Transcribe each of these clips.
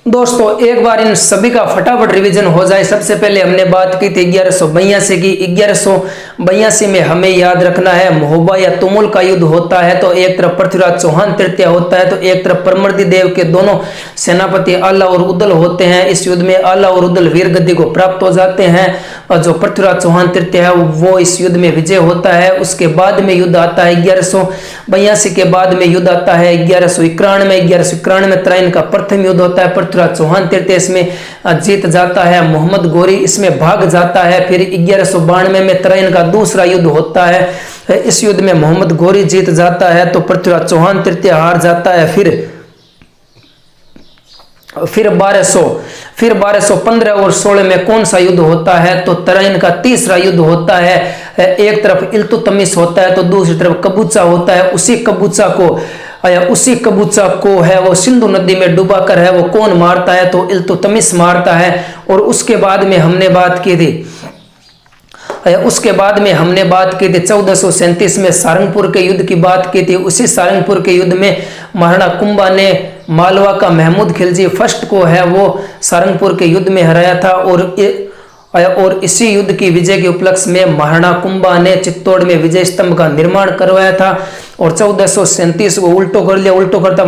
दोस्तों एक बार इन सभी का फटाफट रिवीजन हो जाए। सबसे पहले हमने बात की थी 1182 की। 1182 में हमें याद रखना है महोबा या तुमुल का युद्ध होता है। तो एक तरफ पृथ्वीराज चौहान तृतीय होता है, तो एक तरफ परमर्दी देव के दोनों सेनापति आला और उदल होते हैं। इस युद्ध में आला और उदल वीर गद्दी को प्राप्त हो जाते हैं और जो पृथ्वीराज चौहान तृतीय है वो इस युद्ध में विजय होता है। उसके बाद में युद्ध आता है 1182 के बाद में युद्ध आता है 1191। 1191 में तराइन का प्रथम युद्ध होता है। पृथ्वीराज चौहान तृतीय इसमें जीत जाता है, मोहम्मद गोरी इसमें भाग जाता है। फिर 1192 में तराइन का दूसरा युद्ध होता है। इस युद्ध में मोहम्मद गोरी जीत जाता है तो पृथ्वीराज चौहान तृतीय हार जाता है। फिर 1215 और 16 में कौन सा युद्ध होता है? तो तराइन का तीसरा युद्ध होता है। एक तरफ इल्तुतमिश होता है तो दूसरी तरफ कबूचा होता है। उसी कबूचा को है वो सिंधु नदी में डुबाकर है वो कौन मारता है? तो इल्तुतमिश मारता है। और उसके बाद में हमने बात की थी 1437 में सारंगपुर के युद्ध की बात की थी। उसी सारंगपुर के युद्ध में महाराणा कुंभा ने मालवा का महमूद खिलजी फर्स्ट को है वो सारंगपुर के युद्ध में हराया था। और इसी युद्ध की विजय के उपलक्ष्य में महाराणा कुंभा ने चित्तौड़ में विजय स्तंभ का निर्माण करवाया था। और 1437 को उल्टो कर लिया। उल्टो करता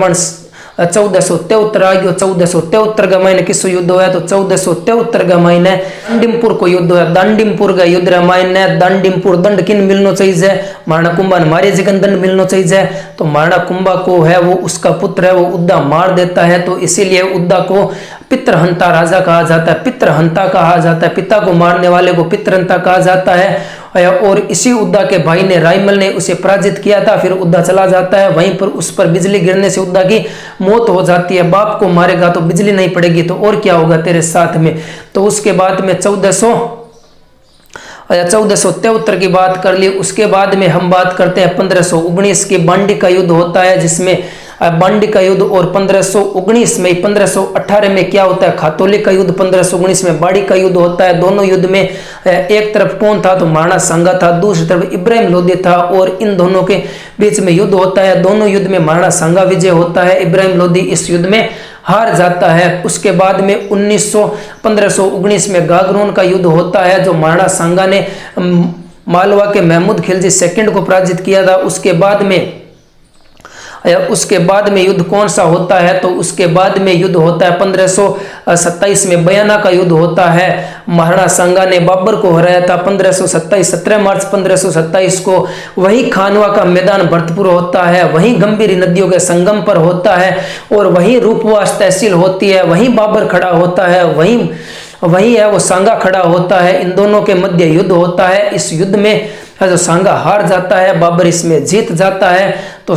1473 आ गया। 1473 का महीने किस युद्ध हुआ? तो 1473 का महीने दांडीमपुर को युद्ध हुआ। दांडीमपुर का युद्ध रामायण दांडीमपुर दंड किन मिलना चाहिए? महाराणा कुंभा ने मारे जगन दंड मिलना चाहिए। तो महाराणा कुंभा को है वो उसका पुत्र है वो उद्दा मार देता है। तो इसीलिए उद्दा को पितृहंता राजा कहा जाता है, पितृहंता कहा जाता है। पिता को मारने वाले को पितृहंता कहा जाता है। और इसी उद्दा के भाई ने रायमल ने उसे पराजित किया था। फिर उद्दा चला जाता है, वहीं पर उस पर बिजली गिरने से उद्दा की मौत हो जाती है। बाप को मारेगा तो बिजली नहीं पड़ेगी तो और क्या होगा तेरे साथ में। तो उसके बाद में 1473 की बात कर ली। उसके बाद में हम बात करते हैं 1519 की बांडी का युद्ध होता है, जिसमें बांडी का युद्ध। और 1518 में क्या होता है? खातौली का युद्ध। 1519 में बाड़ी का युद्ध होता है। दोनों युद्ध में एक तरफ कौन था? तो महाराणा सांगा था, दूसरी तरफ इब्राहिम लोधी था। और इन दोनों के बीच में युद्ध होता है। दोनों युद्ध में महाराणा सांगा विजय होता है, इब्राहिम लोधी इस युद्ध में हार जाता है। उसके बाद में 1519 में गागरोन का युद्ध होता है, जो महाराणा सांगा ने मालवा के महमूद खिलजी सेकंड को पराजित किया था। उसके बाद में युद्ध कौन सा होता है? तो उसके बाद में युद्ध होता है 1527 में बयाना का युद्ध होता है। महाराणा सांगा ने बाबर को हराया था 1527 17 मार्च 1527 को। वही खानवा का मैदान भरतपुर होता है, वही गंभीर नदियों के संगम पर होता है और वही रूपवास तहसील होती है, वही बाबर खड़ा होता है, वही है वो सांगा खड़ा होता है। इन दोनों के मध्य युद्ध होता है। इस युद्ध में जो सांगा हार जाता है, बाबर इसमें जीत जाता है। तो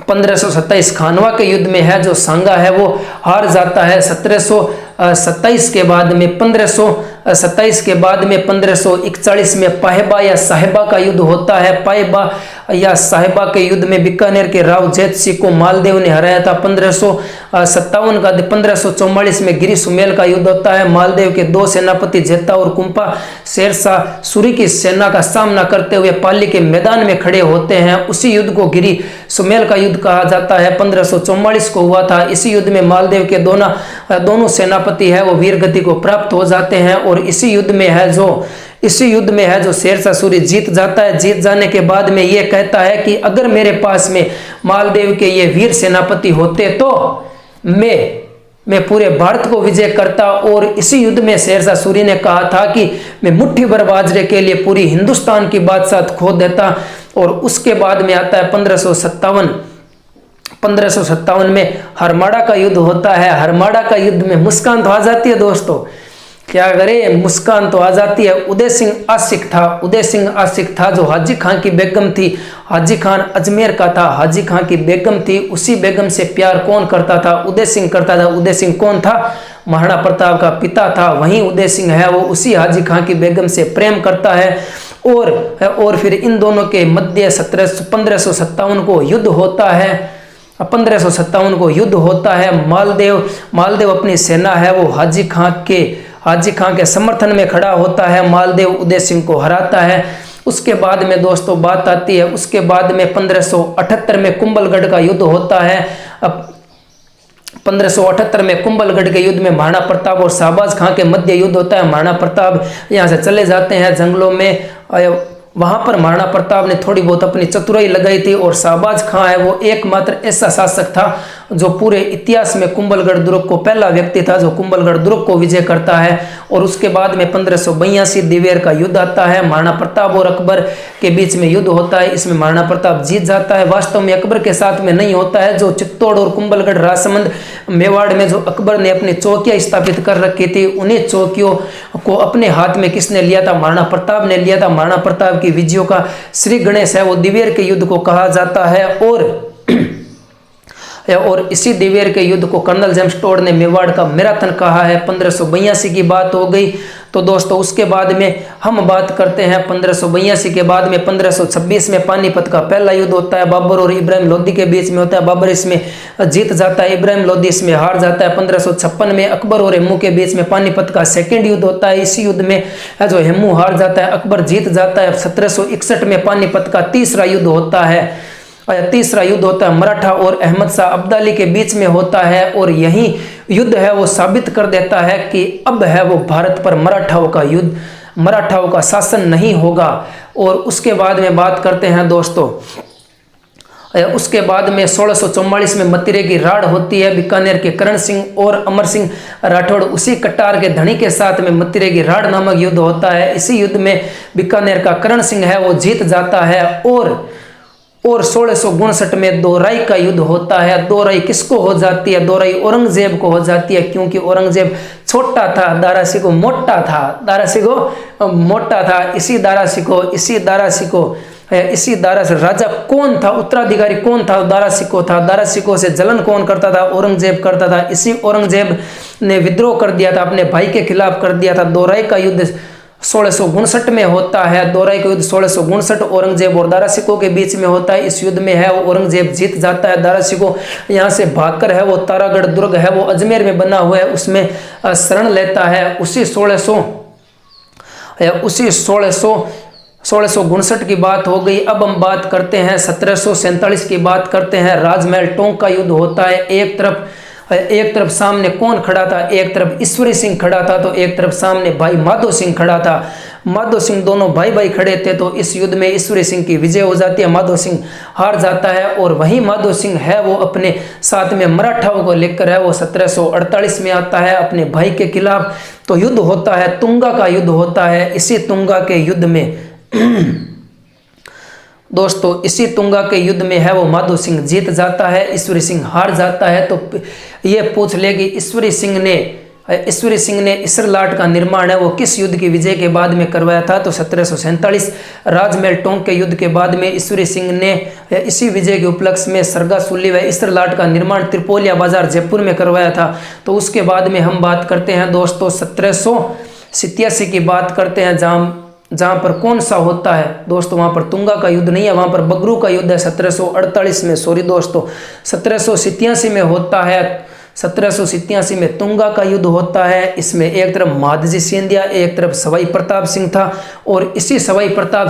1527 खानवा के युद्ध में है जो सांगा है वो हार जाता है। 1727 के बाद में 1527 के बाद में 1541 में पाहेबा या साहेबा का युद्ध होता है। पाहेबा या साहेबा के युद्ध में बीकानेर के राव जैत सिंह को मालदेव ने हराया था। 1544 में गिरी सुमेल का युद्ध होता है। मालदेव के दो सेनापति जेता और कुंपा शेरशाह सूरी की सेना का सामना करते हुए पाली के मैदान में खड़े होते हैं। उसी युद्ध को गिरी सुमेल का युद्ध कहा जाता है। 1544 को हुआ था। इसी युद्ध में मालदेव के दोनों सेनापति है वो वीर गति को प्राप्त हो जाते हैं। और इसी युद्ध में है जो शेरशाह सूरी जीत जाता है। जीत जाने के बाद में ये कहता है कि अगर मेरे पास में मालदेव के ये वीर सेनापति होते तो मैं पूरे भारत को विजय करता। और इसी युद्ध में शेरशाह सूरी ने कहा था कि मैं मुट्ठी भर बाजरे के लिए पूरी हिंदुस्तान की बादशाहत खो देता। और उसके बाद में आता है 1557 में हरमाड़ा का युद्ध होता है। हरमाड़ा का युद्ध में मुस्कान तो आ जाती है दोस्तों, क्या करे मुस्कान तो आ जाती है। उदय सिंह आशिक था जो हाजी खान की बेगम थी। हाजी खान अजमेर का था, हाजी खान की बेगम थी। उसी बेगम से प्यार कौन करता था? उदय सिंह करता था। उदय सिंह कौन था? महाराणा प्रताप का पिता था। वहीं उदय सिंह है वो उसी हाजी खान की बेगम से प्रेम करता है। और फिर इन दोनों के मध्य 1557 को युद्ध होता है। 1557 को युद्ध होता है। मालदेव अपनी सेना है वो हाजी खां के समर्थन में खड़ा होता है। मालदेव उदय सिंह को हराता है। उसके बाद में दोस्तों बात आती है, उसके बाद में 1578 में कुंभलगढ़ का युद्ध होता है। 1578 में कुंभलगढ़ के युद्ध में महाराणा प्रताप और शाहबाज खां के मध्य युद्ध होता है। महाराणा प्रताप यहाँ से चले जाते हैं जंगलों में, वहां पर महाराणा प्रताप ने थोड़ी बहुत अपनी चतुराई लगाई थी और शाहबाज खां है वो एकमात्र ऐसा शासक था जो पूरे इतिहास में कुंभलगढ़ दुर्ग को, पहला व्यक्ति था जो कुंभलगढ़ दुर्ग को विजय करता है। और उसके बाद में 1582 दिवेर का युद्ध आता है, महाराणा प्रताप और अकबर के बीच में युद्ध होता है। इसमें महाराणा प्रताप जीत जाता है। वास्तव में अकबर के साथ में नहीं होता है, जो चित्तौड़ और कुंभलगढ़, राजसमंद, मेवाड़ में जो अकबर ने अपनी चौकियां स्थापित कर रखी थी, उन्हीं चौकियों को अपने हाथ में किसने लिया था? महाराणा प्रताप ने लिया था। महाराणा प्रताप की विजयों का श्री गणेश है वो दिवेर के युद्ध को कहा जाता है। और इसी दिवेर के युद्ध को कर्नल जेम्स टोड ने मेवाड़ का मैराथन कहा है। 1582 की बात हो गई। तो दोस्तों उसके बाद में हम बात करते हैं 1582 के बाद में 1526 में पानीपत का पहला युद्ध होता है, बाबर और इब्राहिम लोदी के बीच में होता है। बाबर इसमें जीत जाता है, इब्राहिम लोदी इसमें हार जाता है। 1556 में अकबर और हेमू के बीच में पानीपत का सेकेंड युद्ध होता है। इसी युद्ध में जो हेमू हार जाता है, अकबर जीत जाता है। 1761 में पानीपत का तीसरा युद्ध होता है। तीसरा युद्ध होता है मराठा और अहमद शाह अब्दाली के बीच में होता है। और यही युद्ध है वो साबित कर देता है कि अब है वो भारत पर मराठाओं का युद्ध, मराठाओं का शासन नहीं होगा। और उसके बाद में बात करते हैं दोस्तों, उसके बाद में 1644 में मतिरे की राड़ होती है। बीकानेर के करण सिंह और अमर सिंह राठौड़ उसी कटार के धनी के साथ में मतिरे की राड़ नामक युद्ध होता है। इसी युद्ध में बीकानेर का करण सिंह है वो जीत जाता है। और 1659 में दोराई का युद्ध होता है। दोराई किसको हो जाती है? दोराई औरंगजेब को हो जाती है, क्योंकि औरंगजेब छोटा था, दारा शिकोह मोटा था, दारा शिकोह मोटा था। इसी दारा शिकोह राजा कौन था, उत्तराधिकारी कौन था? दारा शिकोह था। दारा शिकोह से जलन कौन करता था? औरंगजेब करता था। इसी औरंगजेब ने विद्रोह कर दिया था, अपने भाई के खिलाफ कर दिया था। दोराई का युद्ध 1659 में होता है। दोराई का युद्ध 1659 औरंगजेब और दारा शिकोह के बीच में होता है। इस युद्ध में है वो औरंगजेब जीत जाता है। दारा शिकोह यहाँ से भागकर है वो तारागढ़ दुर्ग है वो अजमेर में बना हुआ है उसमें शरण लेता है। उसी 1659 की बात हो गई। अब हम बात करते हैं 1747 की बात करते हैं। राजमहल टोंक का युद्ध होता है। एक तरफ सामने कौन खड़ा था? एक तरफ ईश्वरी सिंह खड़ा था, तो एक तरफ सामने भाई माधो सिंह खड़ा था। माधो सिंह दोनों भाई भाई खड़े थे। तो इस युद्ध में ईश्वरी सिंह की विजय हो जाती है, माधो सिंह हार जाता है। और वही माधो सिंह है वो अपने साथ में मराठाओं को लेकर है वो 1748 में आता है अपने भाई के खिलाफ। तो युद्ध होता है, तुंगा का युद्ध होता है। इसी तुंगा के युद्ध में दोस्तों, इसी तुंगा के युद्ध में है वो माधो सिंह जीत जाता है, ईश्वरी सिंह हार जाता है। तो ये पूछ ले कि ईश्वरी सिंह ने इसरलाट का निर्माण है वो किस युद्ध की विजय के बाद में करवाया था? तो 1747 राजमहल टोंक के युद्ध के बाद में ईश्वरी सिंह ने इसी विजय के उपलक्ष्य में सरगासुली व इसरलाट का निर्माण त्रिपोलिया बाजार जयपुर में करवाया था। तो उसके बाद में हम बात करते हैं दोस्तों 1787 की बात करते हैं, जहाँ पर कौन सा होता है दोस्तों? वहाँ पर तुंगा का युद्ध नहीं है, वहाँ पर बगरू का युद्ध है 1748 में। सॉरी दोस्तों, 1787 में होता है। 1787 में तुंगा का युद्ध होता है। इसमें एक तरफ माधजी सिंधिया, एक तरफ सवाई प्रताप सिंह था। और इसी सवाई प्रताप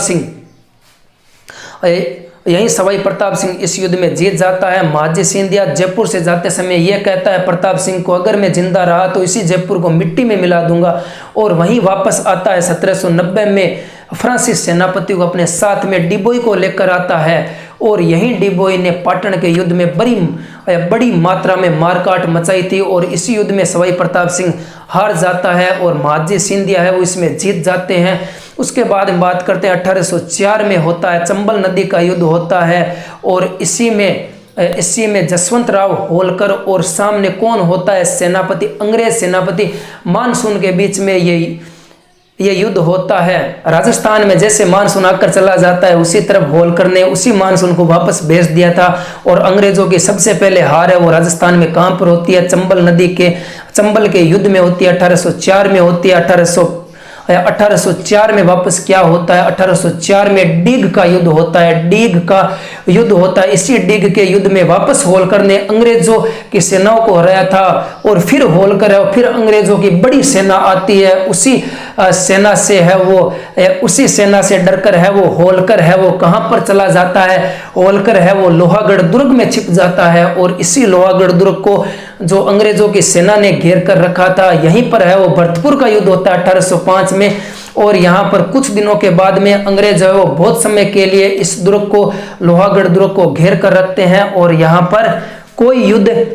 सिंह इस युद्ध में जीत जाता है। माधजी सिंधिया जयपुर से जाते समय यह कहता है प्रताप सिंह को, अगर मैं जिंदा रहा तो इसी जयपुर को मिट्टी में मिला दूंगा। और वहीं वापस आता है। 1790 में फ्रांसिस सेनापति को अपने साथ में डिबोई को लेकर आता है। और यही डिबोई ने पाटन के युद्ध में बड़ी मात्रा में मारकाट मचाई थी। और इसी युद्ध में सवाई प्रताप सिंह हार जाता है और माधजी सिंधिया है वो इसमें जीत जाते हैं। उसके बाद हम बात करते हैं 1804 में होता है, चंबल नदी का युद्ध होता है। और इसी में जसवंत राव होलकर और सामने कौन होता है? सेनापति, अंग्रेज सेनापति मानसून के बीच में ये युद्ध होता है। राजस्थान में जैसे मानसून आकर चला जाता है उसी तरफ होलकर ने उसी मानसून को वापस भेज दिया था। और अंग्रेजों की सबसे पहले हार है वो राजस्थान में कहाँ पर होती है? चंबल के युद्ध में होती है, 1804 में होती है। 1804 में वापस क्या होता है? 1804 में डीग का युद्ध होता है। इसी डीग के युद्ध में वापस होलकर ने अंग्रेजों की सेनाओं को हराया था। और फिर होलकर है, फिर अंग्रेजों की बड़ी सेना आती है। उसी सेना से है वो उसी सेना से डरकर है वो होलकर है वो कहां पर चला जाता है, होलकर है वो लोहागढ़ दुर्ग में छिप जाता है। और इसी लोहागढ़ दुर्ग को जो अंग्रेजों की सेना ने घेर कर रखा था, यहीं पर है वो भरतपुर का युद्ध होता है 1805 में। और यहाँ पर कुछ दिनों के बाद में अंग्रेज है वो बहुत समय के लिए इस दुर्ग को, लोहागढ़ दुर्ग को घेर कर रखते हैं और यहाँ पर कोई युद्ध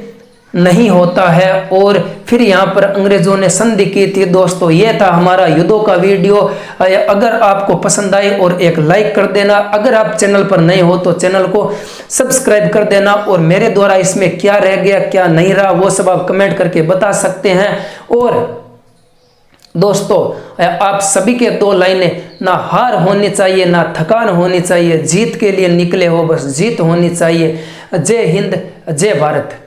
नहीं होता है। और फिर यहाँ पर अंग्रेजों ने संधि की थी। दोस्तों ये था हमारा युद्धों का वीडियो। अगर आपको पसंद आए और एक लाइक कर देना, अगर आप चैनल पर नए हो तो चैनल को सब्सक्राइब कर देना। और मेरे द्वारा इसमें क्या रह गया क्या नहीं रहा वो सब आप कमेंट करके बता सकते हैं। और दोस्तों आप सभी के 2 लाइनें, ना हार होनी चाहिए ना थकान होनी चाहिए, जीत के लिए निकले हो बस जीत होनी चाहिए। जय हिंद जय भारत।